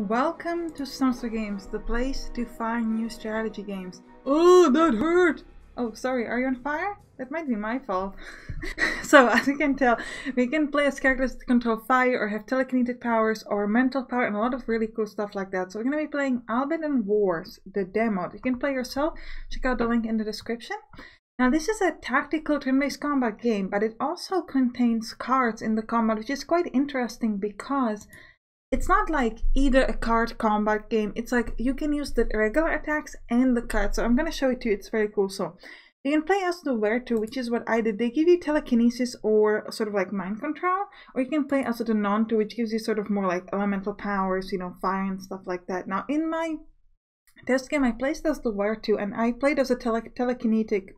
Welcome to Sampstra Games, the place to find new strategy games. Oh, that hurt! Oh, sorry, are you on fire? That might be my fault. So, as you can tell, we can play as characters that control fire or have telekinetic powers or mental power and a lot of really cool stuff like that. So we're going to be playing Albedon Wars, the demo. You can play yourself. Check out the link in the description. Now, this is a tactical turn-based combat game, but it also contains cards in the combat, which is quite interesting because it's not like either a card combat game. It's like you can use the regular attacks and the cards. So I'm going to show it to you. It's very cool. So you can play as the Where-To, which is what I did. They give you telekinesis or sort of like mind control. Or you can play as the Nantu, which gives you sort of more like elemental powers, you know, fire and stuff like that. Now in my test game, I played as the Where-To, and I played as a telekinetic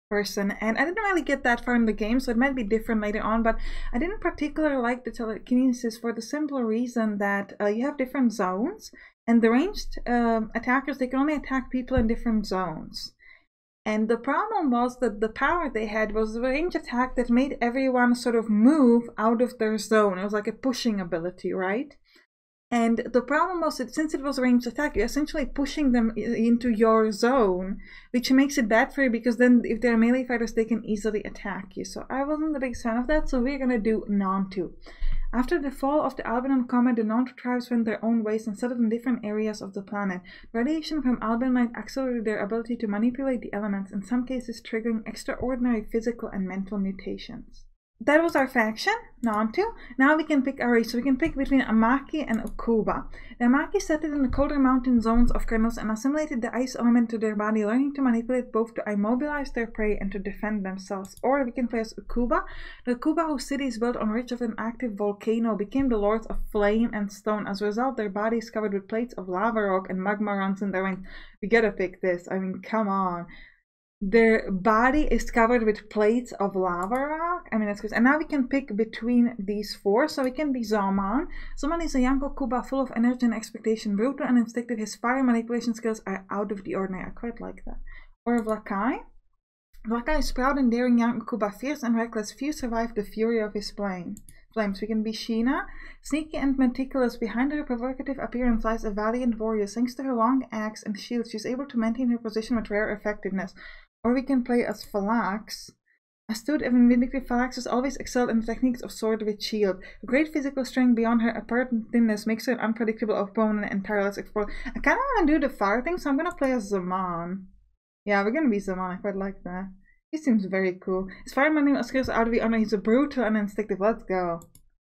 person, and I didn't really get that far in the game, so it might be different later on, but I didn't particularly like the telekinesis for the simple reason that you have different zones, and the ranged attackers, they can only attack people in different zones. And the problem was that the power they had was a ranged attack that made everyone sort of move out of their zone. It was like a pushing ability, right? And the problem was that since it was a ranged attack, you're essentially pushing them into your zone, which makes it bad for you because then if they're melee fighters, they can easily attack you. So I wasn't a big fan of that, so we're going to do Nantu. After the fall of the Albedon comet, the Nantu tribes went their own ways and settled in different areas of the planet. Radiation from Albedon might accelerate their ability to manipulate the elements, in some cases triggering extraordinary physical and mental mutations. That was our faction, Nantu. Now we can pick our race. So we can pick between Amaki and Ukuba. The Amaki settled in the colder mountain zones of Krenus and assimilated the ice element to their body, learning to manipulate both to immobilize their prey and to defend themselves. Or we can play as Ukuba. The Ukuba, whose city is built on ridge of an active volcano, became the lords of flame and stone. As a result, their bodies covered with plates of lava rock and magma runs in their veins. We gotta pick this. I mean, come on. Their body is covered with plates of lava rock. I mean, that's good. And now we can pick between these four. So we can be Zoman. Zoman is a young Ukuba full of energy and expectation. Brutal and instinctive. His fire manipulation skills are out of the ordinary. I quite like that. Or Vlakai. Vlakai is proud and daring young Ukuba, fierce and reckless. Few survive the fury of his flames. We can be Sheena. Sneaky and meticulous. Behind her provocative appearance lies a valiant warrior. Thanks to her long axe and shield, she is able to maintain her position with rare effectiveness. Or we can play as Phalanx. Astute and vindictive Phalanx has always excelled in the techniques of sword with shield. A great physical strength beyond her apparent thinness makes her an unpredictable opponent and tireless explorer. I kind of want to do the fire thing, so I'm going to play as Zoman. Yeah, we're going to be Zoman. I quite like that. He seems very cool. His fire management skills are out of the honor. He's a brutal and instinctive. Let's go.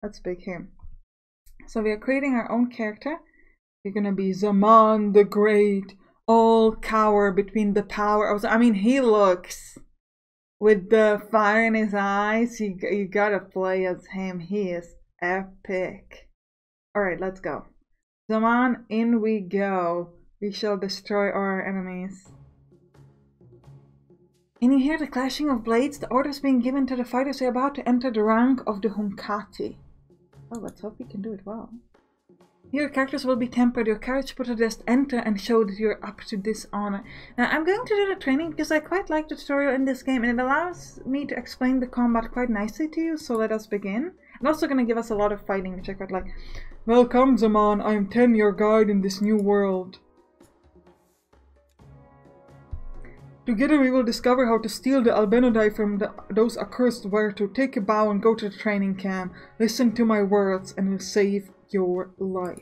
Let's pick him. So we are creating our own character. We're going to be Zoman the Great. All cower between the power of... I mean, he looks... with the fire in his eyes, you gotta play as him. He is epic. Alright, let's go. Zoman, in we go. We shall destroy our enemies. And you hear the clashing of blades. The orders being given to the fighters are about to enter the rank of the Hunkati. Oh, let's hope we can do it well. Your characters will be tempered, your courage put to test, enter and show that you're up to this honor. Now I'm going to do the training because I quite like the tutorial in this game and it allows me to explain the combat quite nicely to you, so let us begin. And also going to give us a lot of fighting, which I quite like. Welcome Zoman, I am 10, your guide in this new world. Together we will discover how to steal the Albedon from those accursed Where-To. Take a bow and go to the training camp. Listen to my words and will save your life.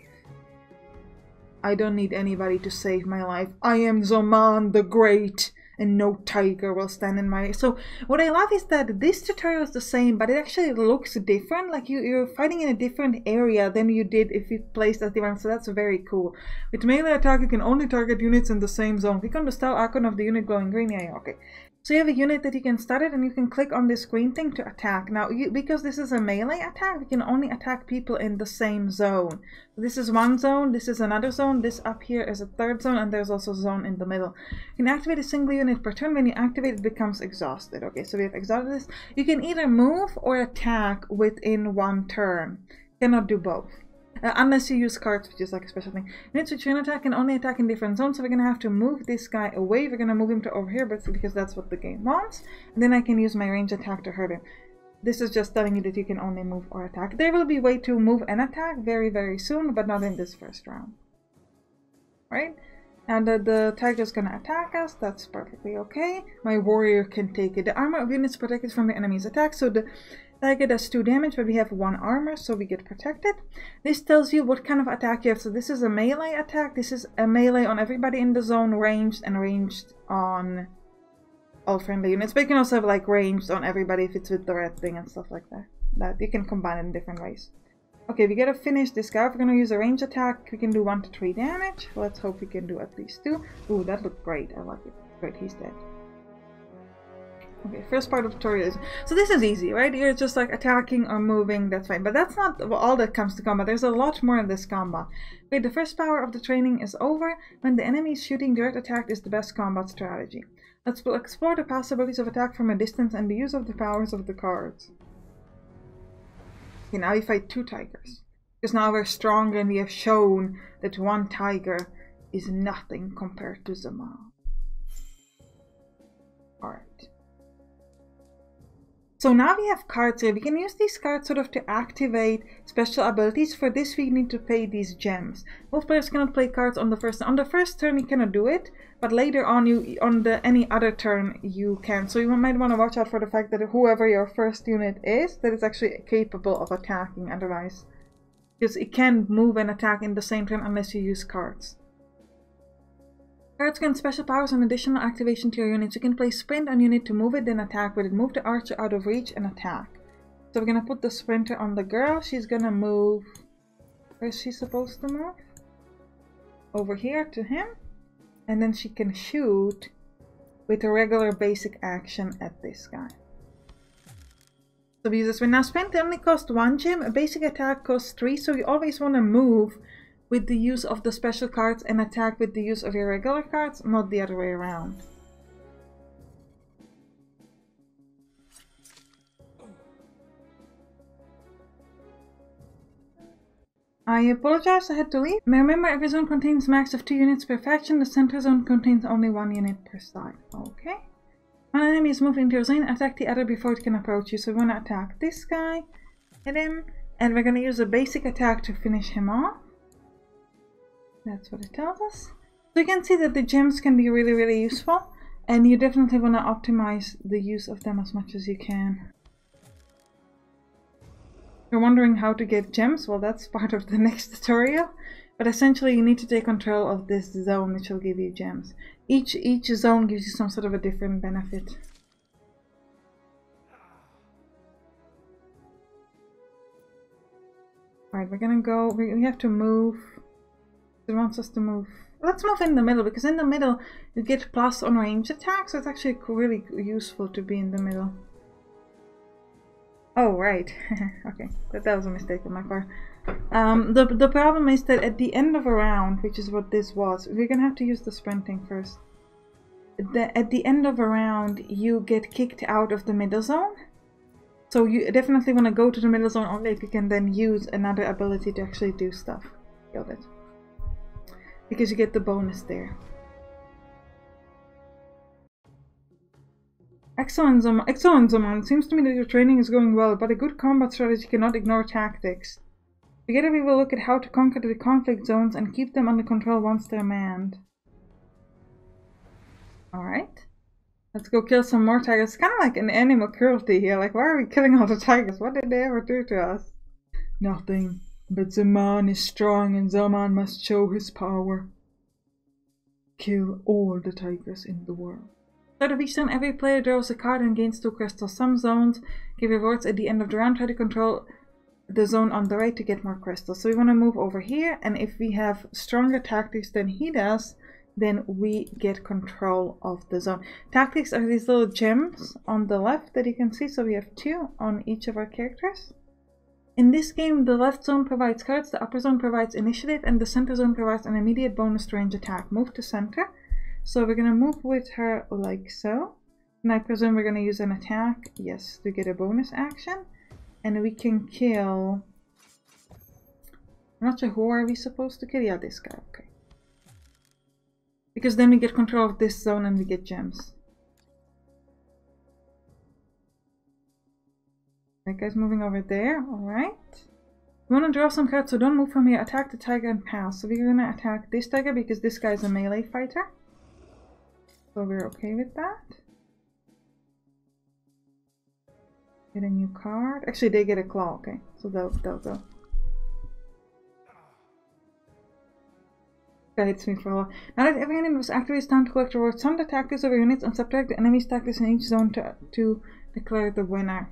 I don't need anybody to save my life. I am Zoman the Great, and no tiger will stand in my way. So what I love is that this tutorial is the same, but it actually looks different. Like you're fighting in a different area than you did if you placed as different. So that's very cool. With melee attack, you can only target units in the same zone. Click on the style icon of the unit glowing green. Yeah, okay. So you have a unit that you can start it and you can click on this green thing to attack. Now, because this is a melee attack, we can only attack people in the same zone. So this is one zone, this is another zone, this up here is a third zone, and there's also a zone in the middle. You can activate a single unit per turn. When you activate it, becomes exhausted. Okay, so we have exhausted this. You can either move or attack within one turn. You cannot do both. Unless you use cards, which is like a special thing. Units with chain attack can only attack in different zones, so we're going to have to move this guy away. We're going to move him to over here, but because that's what the game wants. And then I can use my range attack to hurt him. This is just telling you that you can only move or attack. There will be a way to move and attack very, very soon, but not in this first round. Right? And the tiger's gonna attack us. That's perfectly okay. My warrior can take it. The armor of units protected from the enemy's attack. So the tiger does 2 damage, but we have 1 armor, so we get protected. This tells you what kind of attack you have. So this is a melee attack. This is a melee on everybody in the zone, ranged, and ranged on all friendly units. But you can also have like ranged on everybody if it's with the red thing and stuff like that. That you can combine it in different ways. Okay, we gotta finish this guy. If we're gonna use a range attack, we can do 1 to 3 damage. Let's hope we can do at least 2. Ooh, that looked great. I like it. Great, he's dead. Okay, first part of the tutorial is... So this is easy, right? You're just like attacking or moving, that's fine. But that's not all that comes to combat. There's a lot more in this combat. Okay, the first power of the training is over. When the enemy is shooting, direct attack is the best combat strategy. Let's explore the possibilities of attack from a distance and the use of the powers of the cards. Okay, now we fight 2 tigers. Because now we're stronger and we have shown that 1 tiger is nothing compared to Zoman. Alright. So now we have cards here. We can use these cards sort of to activate special abilities. For this we need to pay these gems. Both players cannot play cards on the first. On the first turn you cannot do it, but later on any other turn you can. So you might want to watch out for the fact that whoever your first unit is, that it's actually capable of attacking otherwise. Because it can move and attack in the same turn unless you use cards. Cards grant special powers and additional activation to your units. You can play sprint on unit to move it, then attack with it. Move the archer out of reach and attack. So we're gonna put the sprinter on the girl. She's gonna move. Where is she supposed to move? Over here to him. And then she can shoot with a regular basic action at this guy. So we use this one. Now sprint only costs 1 gem. A basic attack costs 3. So you always want to move with the use of the special cards and attack with the use of your regular cards, not the other way around. I apologize, I had to leave. Remember, every zone contains max of 2 units per faction. The center zone contains only 1 unit per side. Okay. One enemy is moved into your zone, attack the other before it can approach you. So we want to attack this guy, hit him, and we're going to use a basic attack to finish him off. That's what it tells us. So you can see that the gems can be really, really useful, and you definitely want to optimize the use of them as much as you can. You're wondering how to get gems? Well, that's part of the next tutorial. But essentially you need to take control of this zone, which will give you gems. Each zone gives you some sort of a different benefit. Alright, we're gonna go, we have to move. It wants us to move. Let's move in the middle, because in the middle you get plus on range attacks, so it's actually really useful to be in the middle. Oh, right. Okay, that was a mistake on my part. The problem is that at the end of a round, which is what this was, we're gonna have to use the sprinting first. At the end of a round, you get kicked out of the middle zone. So you definitely want to go to the middle zone only if you can then use another ability to actually do stuff. Killed it. Because you get the bonus there. Excellent, Zoman. Excellent, Zoman. It seems to me that your training is going well, but a good combat strategy cannot ignore tactics. Together we will look at how to conquer the conflict zones and keep them under control once they're manned. Alright. Let's go kill some more tigers. It's kind of like an animal cruelty here. Like, why are we killing all the tigers? What did they ever do to us? Nothing. But Zoman is strong and Zoman must show his power. Kill all the tigers in the world. Start of each turn, every player draws a card and gains 2 crystals. Some zones give rewards at the end of the round. Try to control the zone on the right to get more crystals. So we want to move over here, and if we have stronger tactics than he does, then we get control of the zone. Tactics are these little gems on the left that you can see. So we have 2 on each of our characters. In this game, the left zone provides cards, the upper zone provides initiative, and the center zone provides an immediate bonus to range attack. Move to center. So we're going to move with her like so. And I presume we're going to use an attack, yes, to get a bonus action. And we can kill... I'm not sure who are we supposed to kill? Yeah, this guy, okay. Because then we get control of this zone and we get gems. That guy's moving over there. Alright. We want to draw some cards, so don't move from here. Attack the tiger and pass. So we're going to attack this tiger because this guy's a melee fighter. So we're okay with that. Get a new card. Actually, they get a claw. Okay, so they'll go. That hits me for a lot. Now that every unit was activated, it's time to collect rewards. Sum the tactics over units and subtract the enemy's tactics in each zone to declare the winner.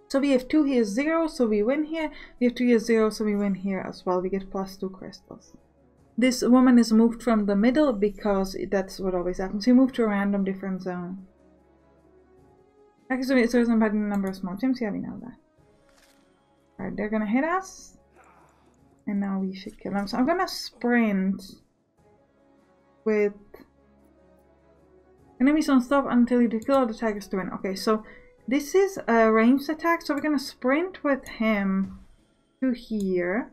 So we have 2 here, 0, so we win here. We have 2 here, 0, so we win here as well. We get +2 crystals. This woman is moved from the middle because that's what always happens. You move to a random different zone. Actually, it's by the number of small gems. Yeah, we know that. Alright, they're gonna hit us. And now we should kill them. So I'm gonna sprint with enemies don't stop until you kill all the tigers to win. Okay, so this is a ranged attack, so we're gonna sprint with him to here.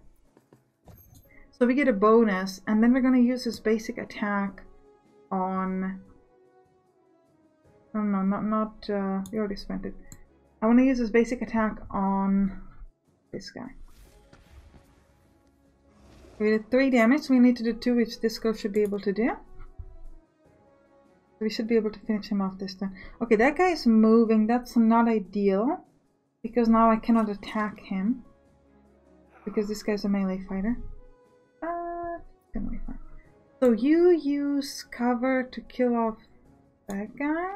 So we get a bonus, and then we're gonna use his basic attack on... Oh no, not we already spent it. I wanna use his basic attack on this guy. We did 3 damage, we need to do 2, which this girl should be able to do. We should be able to finish him off this time. Okay, that guy is moving, that's not ideal. Because now I cannot attack him. Because this guy's a melee fighter. It's gonna be fine. So you use cover to kill off that guy.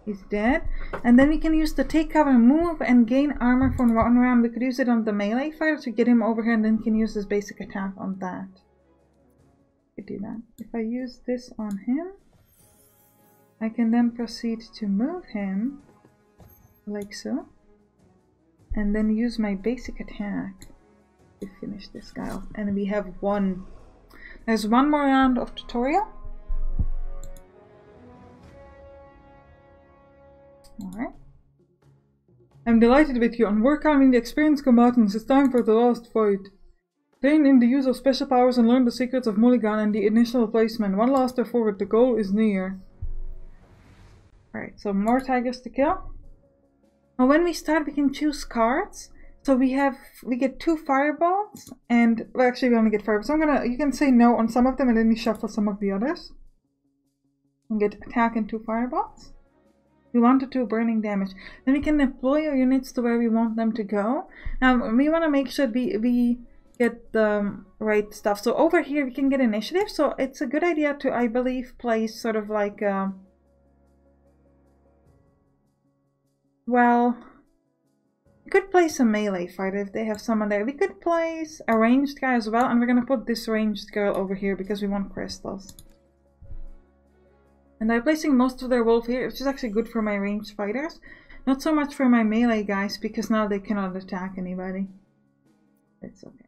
He's dead. And then we can use the take cover, move, and gain armor for 1 round. We could use it on the melee fighter to get him over here, and then can use his basic attack on that. We could do that. If I use this on him, I can then proceed to move him, like so. And then use my basic attack to finish this guy off. And we have 1. There's 1 more round of tutorial. Alright. I'm delighted with you. On work-harming the experienced combatants, it's time for the last fight. Train in the use of special powers and learn the secrets of Mulligan and the initial placement. One last step forward, the goal is near. Alright, so more tigers to kill. Now when we start we can choose cards. So we get 2 fireballs and well actually we only get fireballs. So you can say no on some of them and then you shuffle some of the others. And get attack and 2 fireballs. We want to do burning damage. Then we can deploy our units to where we want them to go. Now we want to make sure we get the right stuff. So over here we can get initiative. So it's a good idea to, I believe, place sort of like well, we could place a melee fighter if they have someone there. We could place a ranged guy as well, and we're gonna put this ranged girl over here because we want crystals. And I'm placing most of their wolf here, which is actually good for my ranged fighters. Not so much for my melee guys, because now they cannot attack anybody. It's okay.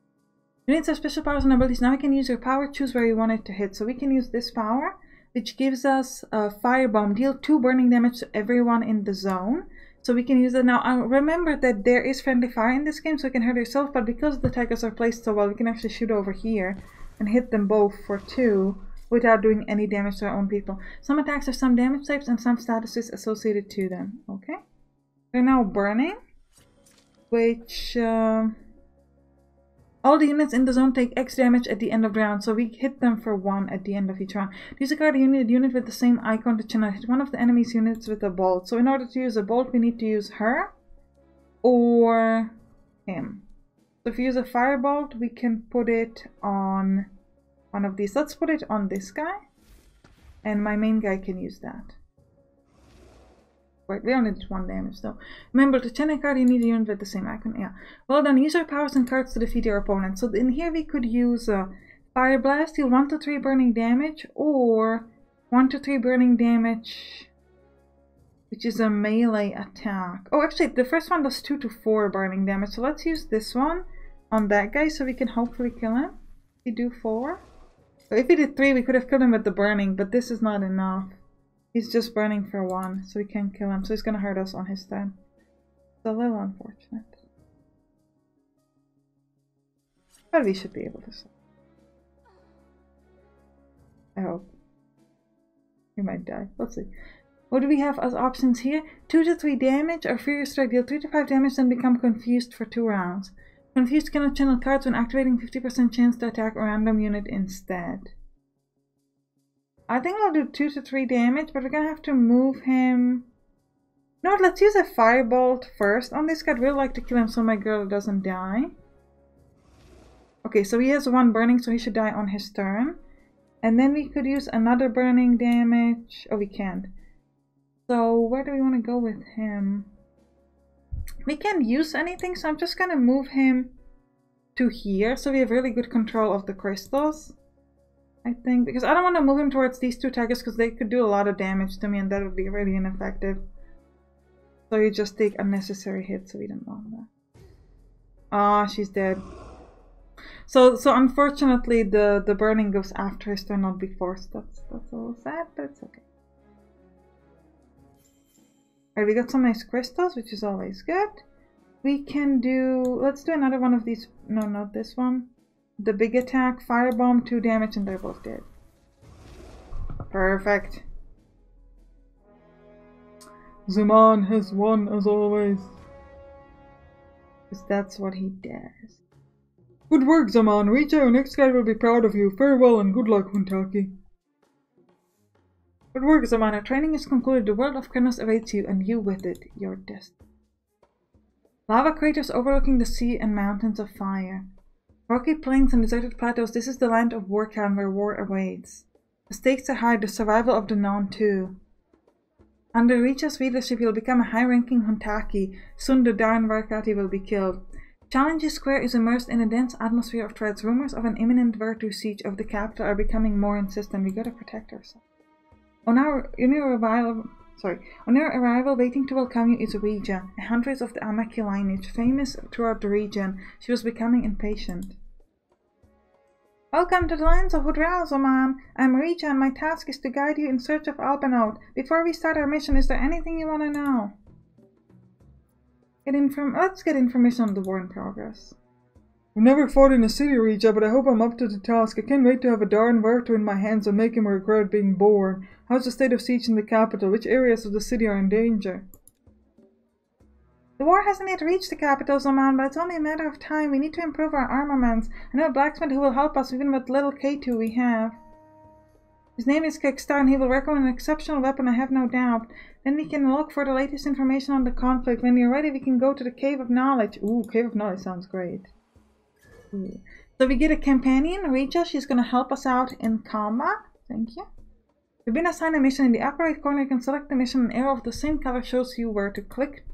Units have special powers and abilities. Now we can use your power, choose where you want it to hit. So we can use this power, which gives us a firebomb. Deal 2 burning damage to everyone in the zone. So we can use it now. Remember that there is friendly fire in this game, so you can hurt yourself. But because the tigers are placed so well, we can actually shoot over here and hit them both for 2. Without doing any damage to our own people. Some attacks have some damage types and some statuses associated to them. Okay. They're now burning. Which... all the units in the zone take X damage at the end of the round. So we hit them for 1 at the end of each round. Use a card unit with the same icon to cannot hit one of the enemy's units with a bolt. So in order to use a bolt we need to use her. Or him. So if you use a firebolt we can put it on... one of these. Let's put it on this guy. And my main guy can use that. Right, we only did 1 damage though. Remember, to channel card you need a unit with the same icon. Yeah. Well done, use your powers and cards to defeat your opponent. So in here we could use a Fire Blast, deal 1 to 3 burning damage, or 1 to 3 burning damage, which is a melee attack. Oh, actually the first one does 2 to 4 burning damage. So let's use this one on that guy so we can hopefully kill him. We do 4. So if we did 3, we could have killed him with the burning, but this is not enough. He's just burning for 1, so we can't kill him. So he's gonna hurt us on his turn. It's a little unfortunate. But we should be able to solve. I hope. He might die. Let's see. What do we have as options here? 2 to 3 damage or Furious Strike. Deal 3 to 5 damage, then become confused for 2 rounds. Confused cannot channel cards when activating 50% chance to attack a random unit instead. I think I'll do 2 to 3 damage, but we're gonna have to move him. No, let's use a firebolt first on this guy. I'd really like to kill him so my girl doesn't die. Okay, so he has 1 burning, so he should die on his turn. And then we could use another burning damage. Oh, we can't. So where do we want to go with him? We can't use anything, so I'm just gonna move him to here so we have really good control of the crystals. I think, because I don't want to move him towards these 2 targets because they could do a lot of damage to me and that would be really ineffective. So you just take unnecessary hits, so we don't want that. Ah, she's dead. So unfortunately the burning goes after his turn, not before. So that's a little sad, but it's okay. Alright, we got some nice crystals, which is always good. We can do, let's do another one of these. No, not this one. The big attack, firebomb, 2 damage, and they're both dead. Perfect. Zoman has won as always. Because that's what he does. Good work, Zoman. Reach out, next guy will be proud of you. Farewell and good luck, Huntaki. Good work, Zoman. Our training is concluded. The world of Krenus awaits you, and you with it, your destiny. Lava craters overlooking the sea and mountains of fire. Rocky plains and deserted plateaus, this is the land of Warcan where war awaits. The stakes are high, the survival of the Nantu. Under Richa's leadership, you'll become a high-ranking Huntaki. Soon the Darn Varkati will be killed. Challenge Square is immersed in a dense atmosphere of threats. Rumors of an imminent Virtu siege of the capital are becoming more insistent. We gotta protect ourselves. On your arrival, waiting to welcome you is Rija, a huntress of the Amaki lineage, famous throughout the region. She was becoming impatient. Welcome to the lands of Udral, Zoman. I'm Rija and my task is to guide you in search of Albedon. Before we start our mission, is there anything you want to know? Let's get information on the war in progress. I've never fought in a city, Rija, but I hope I'm up to the task. I can't wait to have a Darn Virtu in my hands and make him regret being born. How's the state of siege in the capital? Which areas of the city are in danger? The war hasn't yet reached the capital, Zoman, but it's only a matter of time. We need to improve our armaments. I know a blacksmith who will help us even with little K2 we have. His name is Kickstar and he will recommend an exceptional weapon, I have no doubt. Then we can look for the latest information on the conflict. When we're ready, we can go to the Cave of Knowledge. Ooh, Cave of Knowledge sounds great. Ooh. So we get a companion, Rija. She's going to help us out in combat. Thank you. You've been assigned a mission. In the upper right corner, you can select the mission. An arrow of the same color shows you where to click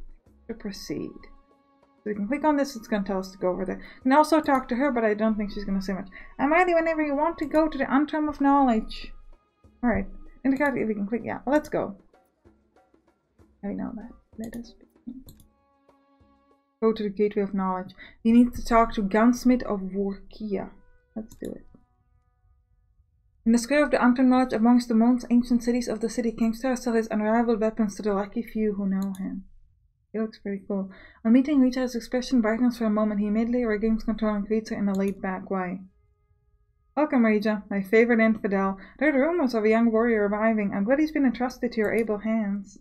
to proceed. So we can click on this, it's going to tell us to go over there. You can also talk to her, but I don't think she's going to say much. I'm ready whenever you want to go to the Antrim of Knowledge. Alright, in the card, we can click, yeah, let's go. I know that. Let us begin. Go to the Gateway of Knowledge. We need to talk to Gunsmith of Warkia. Let's do it. In the square of the Antrim Knowledge, amongst the most ancient cities of the city, Kingstar sells his unrivaled weapons to the lucky few who know him. He looks pretty cool. On meeting Rita, his expression brightens for a moment. He immediately regains control and greets her in a laid-back way. Welcome, Rija, my favorite infidel. There are rumors of a young warrior arriving. I'm glad he's been entrusted to your able hands.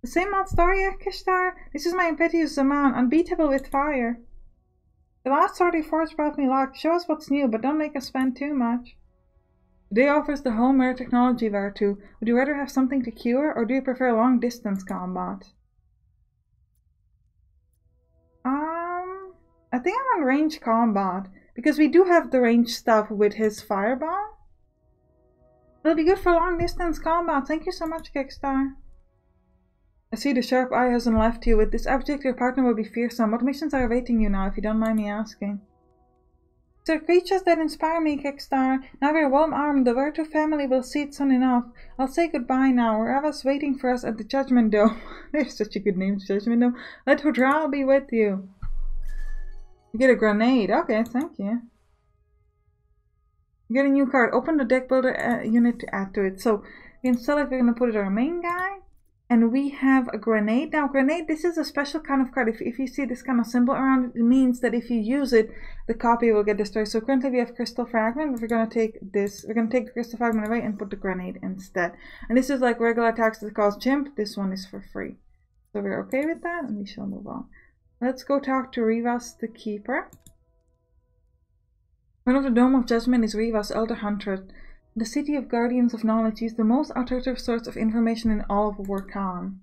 The same old story, Kishtar? This is my impetuous Zoman, unbeatable with fire. The last sword he forged brought me luck. Show us what's new, but don't make us spend too much. Today offers the home rare technology Virtu. Would you rather have something to cure, or do you prefer long-distance combat? I think I'm on range combat, because we do have the range stuff with his fireball. It'll be good for long-distance combat. Thank you so much, Kickstar. I see the sharp eye hasn't left you. With this object, your partner will be fearsome. What missions are awaiting you now, if you don't mind me asking? There are creatures that inspire me, Kickstar. Now we're well armed. The Virtu family will see it soon enough. I'll say goodbye now. Rava's waiting for us at the Judgment Dome. There's such a good name, Judgment Dome. Let Hudral be with you. You get a grenade. Okay, thank you. You get a new card. Open the deck builder unit to add to it. So we can select, we're going to put it our main guy. And we have a grenade. Now grenade, this is a special kind of card. If you see this kind of symbol around it, it means that if you use it, the copy will get destroyed. So currently we have crystal fragment, but we're going to take this. We're going to take the crystal fragment away and put the grenade instead. And this is like regular attacks that cause chimp. This one is for free. So we're okay with that, and we shall move on. Let's go talk to Rivas the Keeper. One of the Dome of Judgment is Rivas, Elder Hunter. The city of Guardians of Knowledge is the most authoritative source of information in all of Warkan.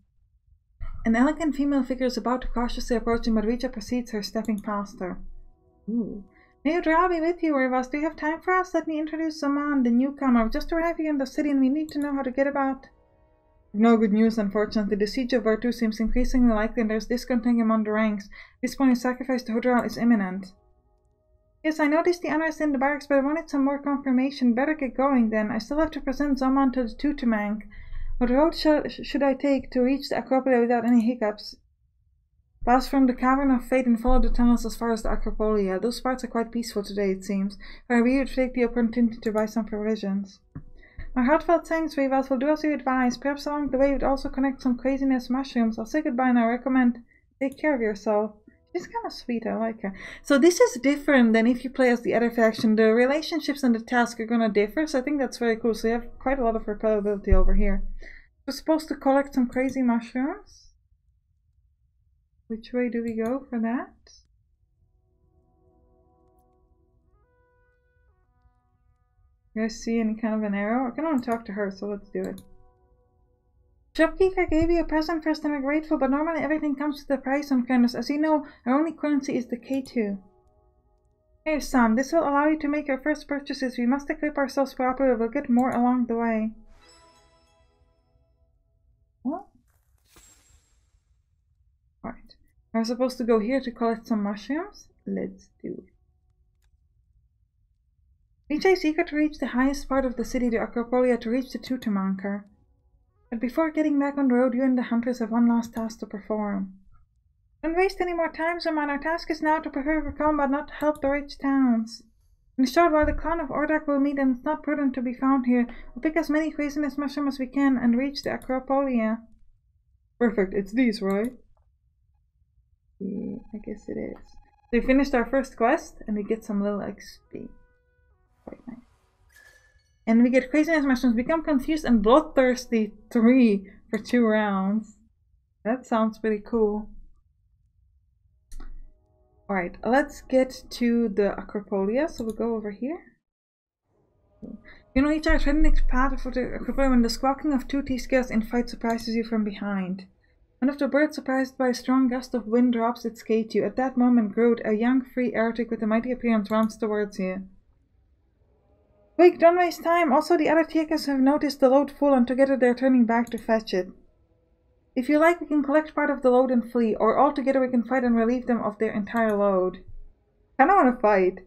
An elegant female figure is about to cautiously approach him, but Rija precedes her, stepping past her. Ooh. May Udra be with you, Rivas. Do you have time for us? Let me introduce Zoman, the newcomer. We've just arrived here in the city and we need to know how to get about. No good news, unfortunately. The siege of Vertu seems increasingly likely and there's discontent among the ranks. This point of sacrifice to Hudral is imminent. Yes, I noticed the unrest in the barracks, but I wanted some more confirmation. Better get going then. I still have to present Zoman to the Tutumank. What road should I take to reach the Acropolis without any hiccups? Pass from the Cavern of Fate and follow the tunnels as far as the Acropolia. Those parts are quite peaceful today, it seems. I really would take the opportunity to buy some provisions. My heartfelt thanks, Rivas. Will do as you advise. Perhaps along the way we'd also connect some craziness mushrooms. I'll say goodbye and I recommend take care of yourself. She's kind of sweet, I like her. So this is different than if you play as the other faction. The relationships and the tasks are going to differ, so I think that's very cool. So you have quite a lot of repellability over here. We're supposed to collect some crazy mushrooms. Which way do we go for that? You guys see any kind of an arrow? I can only talk to her, so let's do it. Shopkeeper gave you a present first and we're grateful, but normally everything comes with a price on Krenus. As you know, our only currency is the K2. Here, Sam, this will allow you to make your first purchases. We must equip ourselves properly, we'll get more along the way. What? Alright. We're supposed to go here to collect some mushrooms? Let's do it. Rija is eager to reach the highest part of the city, the Acropolia, to reach the Tutumanker. But before getting back on the road, you and the hunters have one last task to perform. Don't waste any more time, Zoman. Our task is now to prepare for combat, not to help the rich towns. In a short while, the clan of Ordak will meet, and it's not prudent to be found here. We'll pick as many craziness mushrooms as we can and reach the Acropolia. Perfect. It's these, right? Yeah, I guess it is. So we finished our first quest, and we get some little XP. Quite nice. And we get craziness mushrooms, become confused and bloodthirsty 3 for 2 rounds. That sounds pretty cool. Alright, let's get to the Acropolia. So we'll go over here. You know, each are treading the path for the Acropolia when the squawking of 2 T-scales in fight surprises you from behind. One of the birds, surprised by a strong gust of wind, drops its K to you. At that moment, Groot, a young free heretic with a mighty appearance, runs towards you. Quick, don't waste time. Also, the other Tiekas have noticed the load full and together they're turning back to fetch it. If you like, we can collect part of the load and flee, or all together we can fight and relieve them of their entire load. I don't want to fight.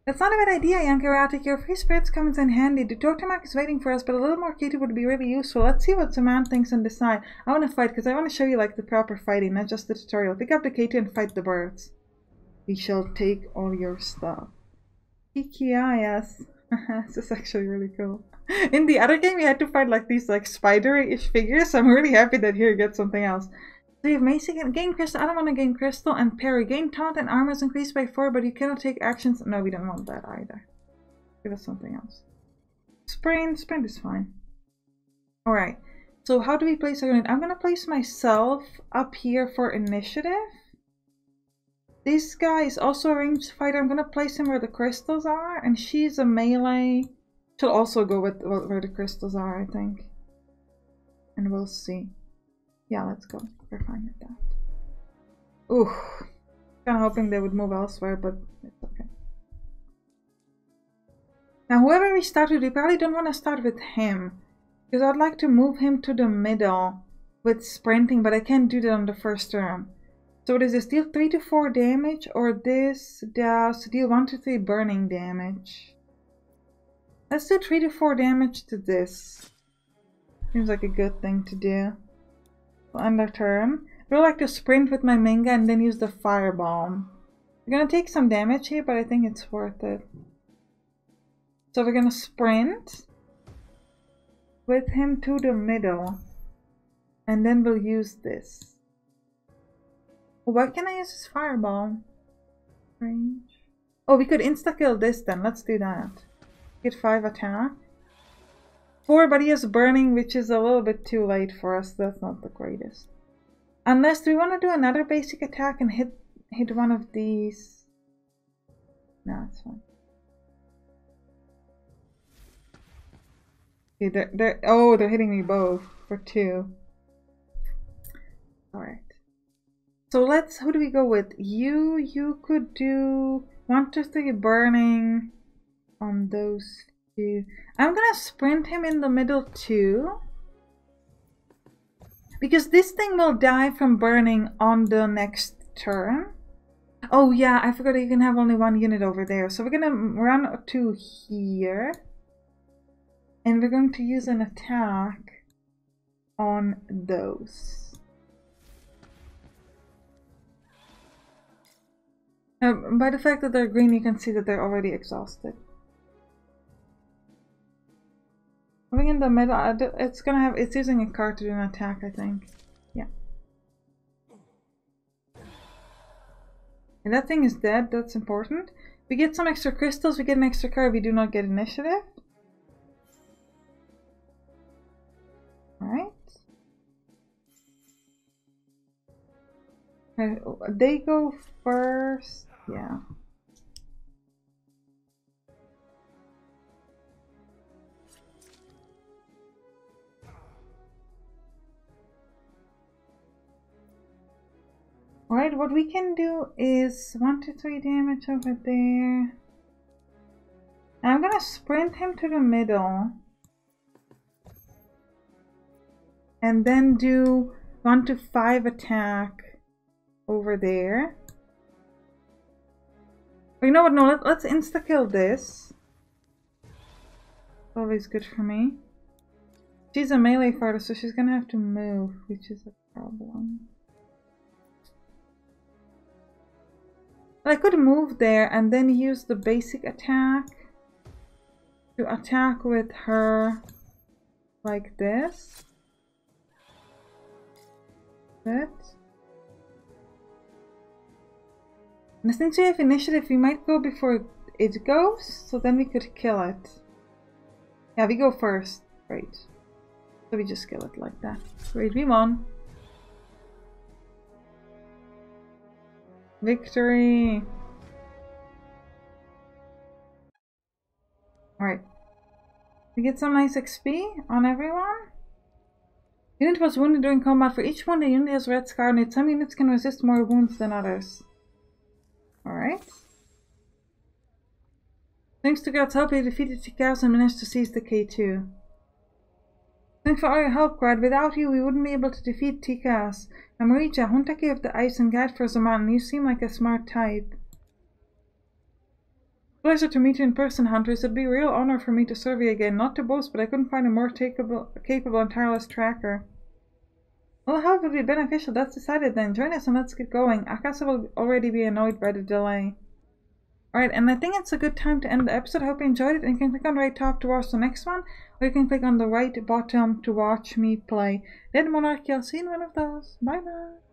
That's not a bad idea, young heretic. Your free spirits comes in handy. The Totemak is waiting for us, but a little more K2 would be really useful. Let's see what Zoman thinks and decide. I want to fight because I want to show you like the proper fighting, not just the tutorial. Pick up the K2 and fight the birds. We shall take all your stuff. Yes. This is actually really cool. In the other game, we had to fight like these like spidery-ish figures, so I'm really happy that here you get something else. So you have Macy gain crystal. I don't want to gain crystal, and parry. Gain taunt and armor is increased by 4, but you cannot take actions. No, we don't want that either. Give us something else. Sprint is fine. Alright, so how do we place our unit? I'm gonna place myself up here for initiative. This guy is also a ranged fighter. I'm gonna place him where the crystals are, and she's a melee. She'll also go with where the crystals are, I think. And we'll see. Yeah, let's go. We're fine with that. Ooh. Kinda hoping they would move elsewhere, but it's okay. Now, whoever we start with, we probably don't want to start with him. Because I'd like to move him to the middle with sprinting, but I can't do that on the first turn. So does this deal 3 to 4 damage, or this does deal 1 to 3 burning damage? Let's do 3 to 4 damage to this. Seems like a good thing to do. So end our turn. I would like to sprint with my Minga and then use the firebomb. We're gonna take some damage here, but I think it's worth it. So we're gonna sprint with him to the middle. And then we'll use this. Why can't I use this fireball? Range. Oh, we could insta-kill this then. Let's do that. Get 5 attack. 4, but he has burning, which is a little bit too late for us. That's not the greatest. Unless we want to do another basic attack and hit one of these. No, it's fine. Okay, they're hitting me both for 2. Alright. So let's, who do we go with? You could do 1, 2, 3 burning on those 2. I'm gonna sprint him in the middle too. Because this thing will die from burning on the next turn. Oh yeah, I forgot you can have only 1 unit over there. So we're gonna run to here. And we're going to use an attack on those. By the fact that they're green, you can see that they're already exhausted. Moving in the middle, it's using a card to do an attack, I think. Yeah. And that thing is dead, that's important. We get some extra crystals, we get an extra card, we do not get initiative. Alright. They go first. Yeah. Alright, what we can do is 1, 2, 3 damage over there. I'm gonna sprint him to the middle. And then do 1 to 5 attack over there. But you know what? No, let's insta-kill this. Always good for me. She's a melee fighter, so she's gonna have to move, which is a problem. But I could move there and then use the basic attack to attack with her like this. And since we have initiative, we might go before it goes, so then we could kill it. Yeah, we go first. Great. So we just kill it like that. Great, we won. Victory! Alright. We get some nice XP on everyone. Unit was wounded during combat. For each wound, the unit has red scar on it. Some units can resist more wounds than others. Alright. Thanks to God's help, we defeated T-Chaos and managed to seize the K2. Thanks for all your help, Grad. Without you, we wouldn't be able to defeat T-Chaos. I'm Marija, Huntaki of the Ice and Guide for Zoman. You seem like a smart type. Pleasure to meet you in person, Hunters. It'd be a real honor for me to serve you again. Not to boast, but I couldn't find a more capable and tireless tracker. Well, how would be beneficial? That's decided then. Join us and let's get going. Akasa will already be annoyed by the delay. Alright, and I think it's a good time to end the episode. I hope you enjoyed it, and you can click on the right top to watch the next one, or you can click on the right bottom to watch me play Dead Monarchy. I'll see you in one of those. Bye bye!